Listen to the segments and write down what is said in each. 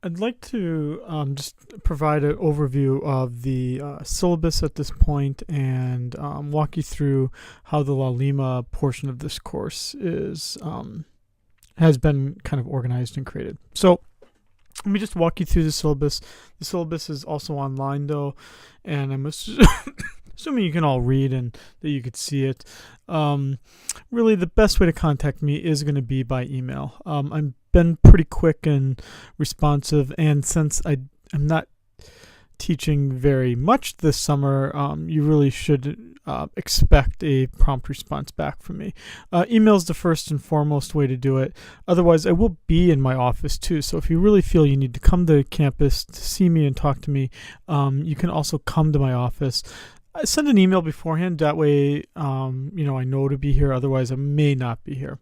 I'd like to just provide an overview of the syllabus at this point and walk you through how the La Lima portion of this course has been kind of organized and created. So let me just walk you through the syllabus. The syllabus is also online though, and I'm assuming you can all read and that you could see it. Really, the best way to contact me is going to be by email. I've been pretty quick and responsive, and since I'm not teaching very much this summer, you really should expect a prompt response back from me. Email is the first and foremost way to do it. Otherwise, I will be in my office too. So if you really feel you need to come to campus to see me and talk to me, you can also come to my office. I send an email beforehand. That way, I know to be here. Otherwise, I may not be here.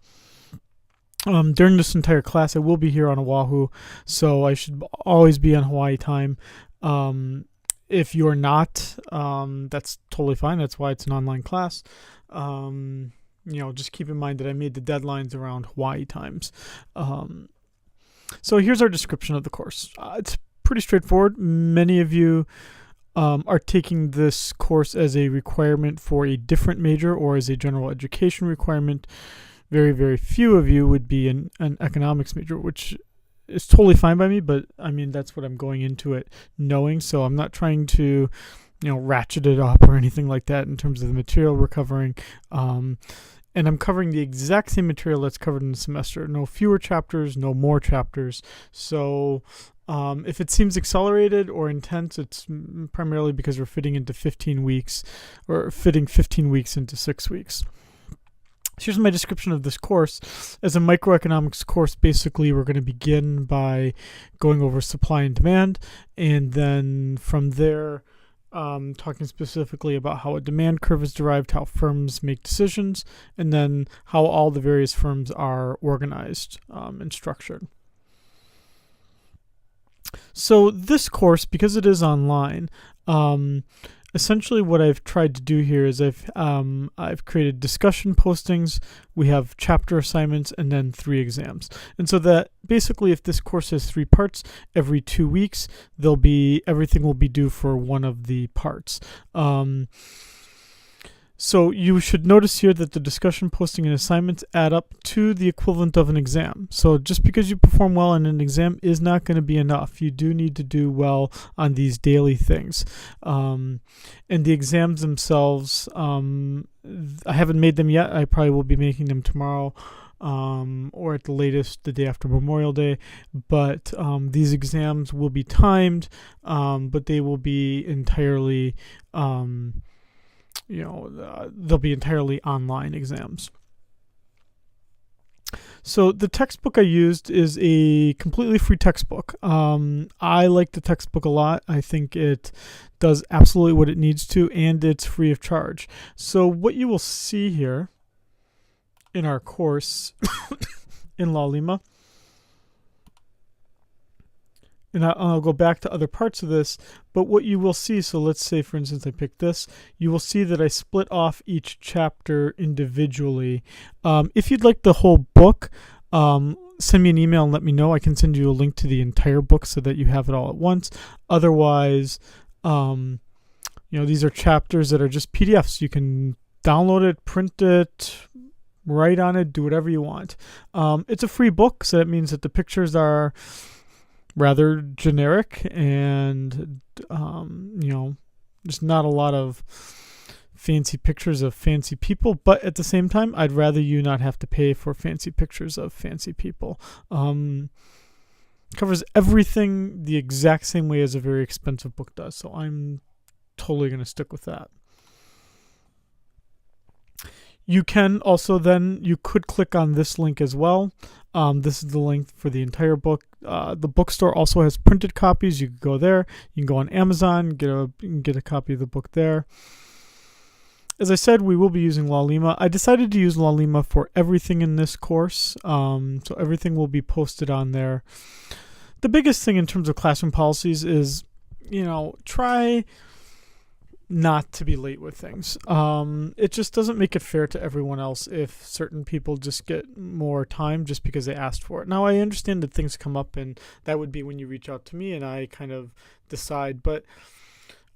During this entire class, I will be here on Oahu, so I should always be on Hawaii time. If you're not, that's totally fine. That's why it's an online class. Just keep in mind that I made the deadlines around Hawaii times. So here's our description of the course. It's pretty straightforward. Many of you are taking this course as a requirement for a different major or as a general education requirement. Very, very few of you would be an economics major, which is totally fine by me, but I mean, that's what I'm going into it knowing. So I'm not trying to, ratchet it up or anything like that in terms of the material we're covering. And I'm covering the exact same material that's covered in the semester. No fewer chapters, no more chapters. So if it seems accelerated or intense, it's primarily because we're fitting into 15 weeks or fitting 15 weeks into 6 weeks. Here's my description of this course. As a microeconomics course, basically we're going to begin by going over supply and demand, and then from there talking specifically about how a demand curve is derived, how firms make decisions, and then how all the various firms are organized and structured. So this course, because it is online, essentially what I've tried to do here is I've created discussion postings, we have chapter assignments, and then 3 exams. And so that basically if this course has 3 parts, every 2 weeks everything will be due for one of the parts. So you should notice here that the discussion posting and assignments add up to the equivalent of an exam. So just because you perform well in an exam is not going to be enough. You do need to do well on these daily things. And the exams themselves, I haven't made them yet. I probably will be making them tomorrow. Or at the latest the day after Memorial Day, but these exams will be timed, but they will be entirely they'll be entirely online exams. So the textbook I used is a completely free textbook. I like the textbook a lot. I think it does absolutely what it needs to, and it's free of charge. So what you will see here in our course in La Lima, and I'll go back to other parts of this, but what you will see, so let's say, for instance, I picked this, you will see that I split off each chapter individually. If you'd like the whole book, send me an email and let me know. I can send you a link to the entire book so that you have it all at once. Otherwise, these are chapters that are just PDFs. You can download it, print it, write on it, do whatever you want. It's a free book, so that means that the pictures are rather generic and just not a lot of fancy pictures of fancy people, but at the same time I'd rather you not have to pay for fancy pictures of fancy people. Covers everything the exact same way as a very expensive book does, so I'm totally going to stick with that. You can also you could click on this link as well. This is the link for the entire book. The bookstore also has printed copies. You can go there. You can go on Amazon, get a copy of the book there. As I said, we will be using La Lima. I decided to use La Lima for everything in this course, so everything will be posted on there. The biggest thing in terms of classroom policies is, try not to be late with things. It just doesn't make it fair to everyone else if certain people just get more time just because they asked for it. Now, I understand that things come up, and that would be when you reach out to me and I kind of decide. But,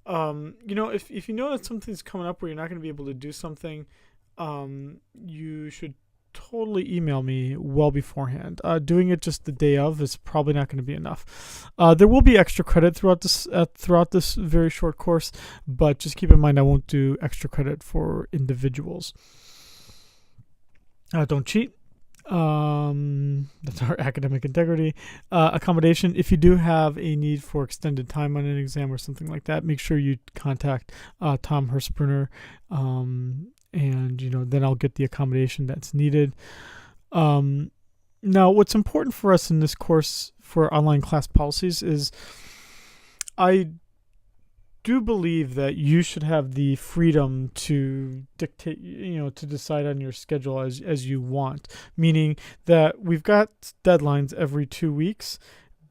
if you know that something's coming up where you're not going to be able to do something, you should totally email me well beforehand. Doing it just the day of is probably not going to be enough. There will be extra credit throughout this very short course, but just keep in mind I won't do extra credit for individuals. Don't cheat. That's our academic integrity. Accommodation. If you do have a need for extended time on an exam or something like that, make sure you contact Tom Herspruner. And then I'll get the accommodation that's needed. Now, what's important for us in this course for online class policies is I do believe that you should have the freedom to dictate, to decide on your schedule as you want, meaning that we've got deadlines every 2 weeks,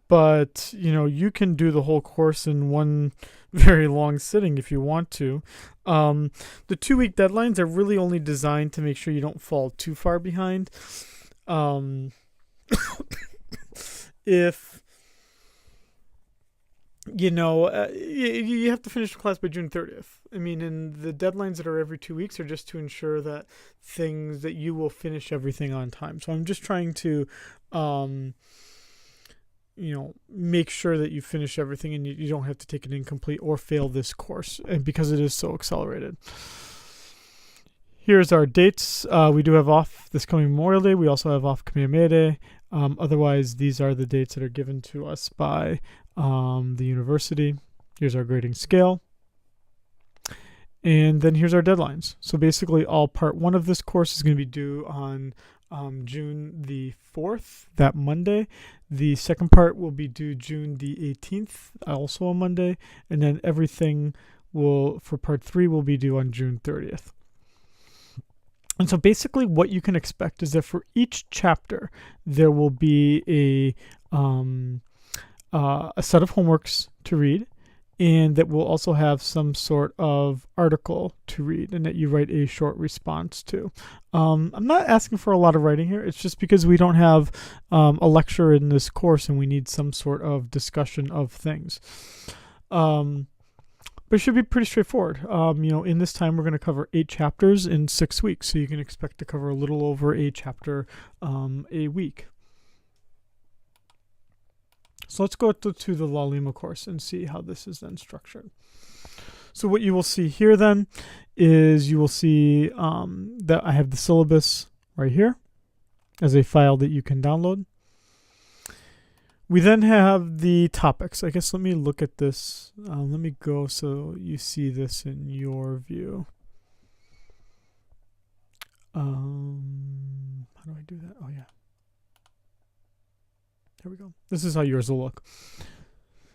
but you can do the whole course in one very long sitting if you want to. The 2-week deadlines are really only designed to make sure you don't fall too far behind. If you have to finish the class by June 30th. And the deadlines that are every 2 weeks are just to ensure that you will finish everything on time. So I'm just trying to make sure that you finish everything and you don't have to take an incomplete or fail this course, and because it is so accelerated. Here's our dates. We do have off this coming Memorial Day. We also have off Kamehameha Day. Otherwise, these are the dates that are given to us by the university. Here's our grading scale. And then here's our deadlines. So basically all part 1 of this course is going to be due on June the 4th, that Monday. The second part will be due June the 18th, also a Monday. And then everything for part 3 will be due on June 30th. And so basically what you can expect is that for each chapter, there will be a set of homeworks to read, and that will also have some sort of article to read and that you write a short response to. I'm not asking for a lot of writing here. It's just because we don't have a lecture in this course and we need some sort of discussion of things. But it should be pretty straightforward. In this time, we're going to cover 8 chapters in 6 weeks. So you can expect to cover a little over a chapter a week. So let's go to the La Lima course and see how this is then structured. So what you will see here then is you will see that I have the syllabus right here as a file that you can download. We then have the topics. I guess let me look at this. Let me go so you see this in your view. How do I do that? Oh, yeah. There we go. This is how yours will look.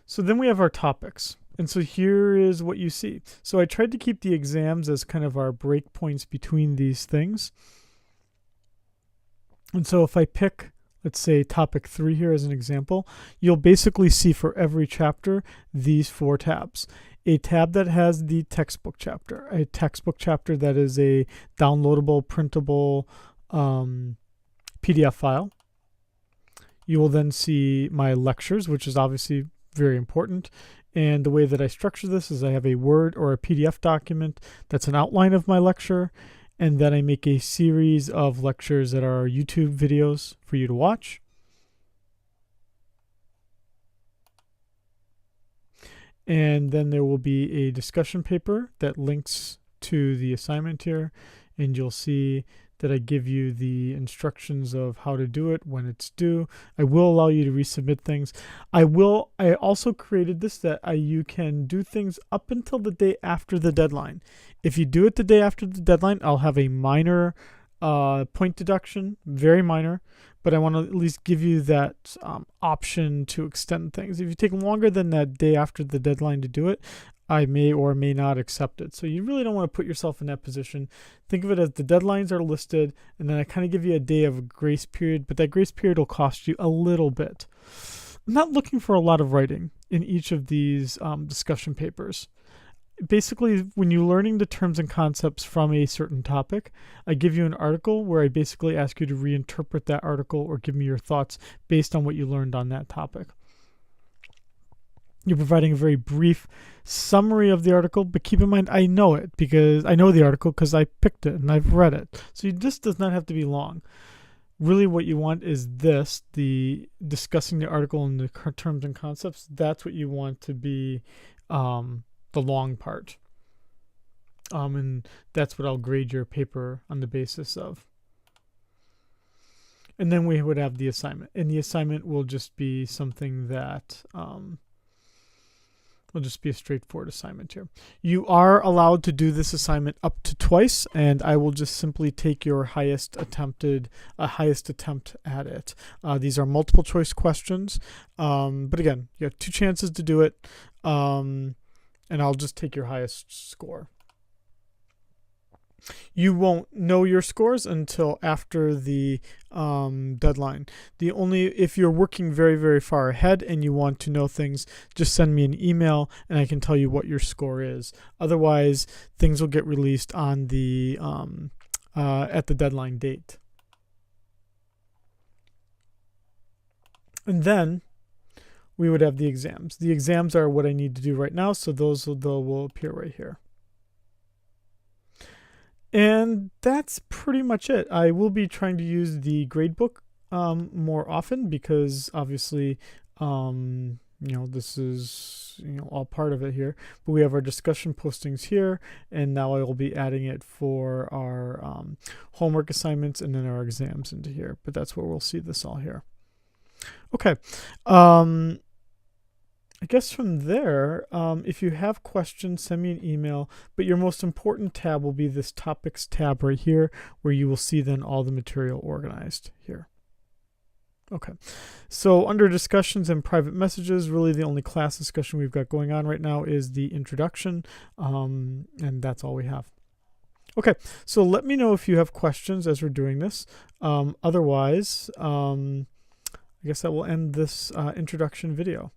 So then we have our topics. And so here is what you see. So I tried to keep the exams as kind of our breakpoints between these things. And so if I pick, let's say, topic 3 here as an example, you'll basically see for every chapter these 4 tabs. A tab that has the textbook chapter, a textbook chapter that is a downloadable, printable PDF file. You will then see my lectures, which is obviously very important. And the way that I structure this is I have a Word or a PDF document that's an outline of my lecture. And then I make a series of lectures that are YouTube videos for you to watch. And then there will be a discussion paper that links to the assignment here. And you'll see that I give you the instructions of how to do it when it's due. I will allow you to resubmit things. I also created this that you can do things up until the day after the deadline. If you do it the day after the deadline, I'll have a minor point deduction, very minor, but I want to at least give you that option to extend things. If you take longer than that day after the deadline to do it, I may or may not accept it. So you really don't want to put yourself in that position. Think of it as the deadlines are listed, and then I kind of give you a day of a grace period, but that grace period will cost you a little bit. I'm not looking for a lot of writing in each of these discussion papers. basically, when you're learning the terms and concepts from a certain topic, I give you an article where I basically ask you to reinterpret that article or give me your thoughts based on what you learned on that topic. You're providing a very brief summary of the article, but keep in mind, I know it because I know the article because I picked it and I've read it. So this does not have to be long. Really what you want is this, the discussing the article and the terms and concepts. That's what you want to be the long part. And that's what I'll grade your paper on the basis of. And then we would have the assignment. And the assignment will just be something that will just be a straightforward assignment here. You are allowed to do this assignment up to twice, and I will just simply take your highest attempt at it. These are multiple choice questions, but again, you have 2 chances to do it, and I'll just take your highest score. You won't know your scores until after the deadline. If you're working very, very far ahead and you want to know things, just send me an email and I can tell you what your score is. Otherwise, things will get released on the at the deadline date. And then we would have the exams. The exams are what I need to do right now, so those will appear right here. And that's pretty much it. I will be trying to use the gradebook more often because obviously, this is, all part of it here. But we have our discussion postings here, and now I will be adding it for our homework assignments and then our exams into here. But that's where we'll see this all here. Okay. I guess from there, if you have questions, send me an email. But your most important tab will be this topics tab right here, where you will see then all the material organized here. Okay, so under discussions and private messages, really the only class discussion we've got going on right now is the introduction, and that's all we have. Okay, so let me know if you have questions as we're doing this. Otherwise, I guess that will end this introduction video.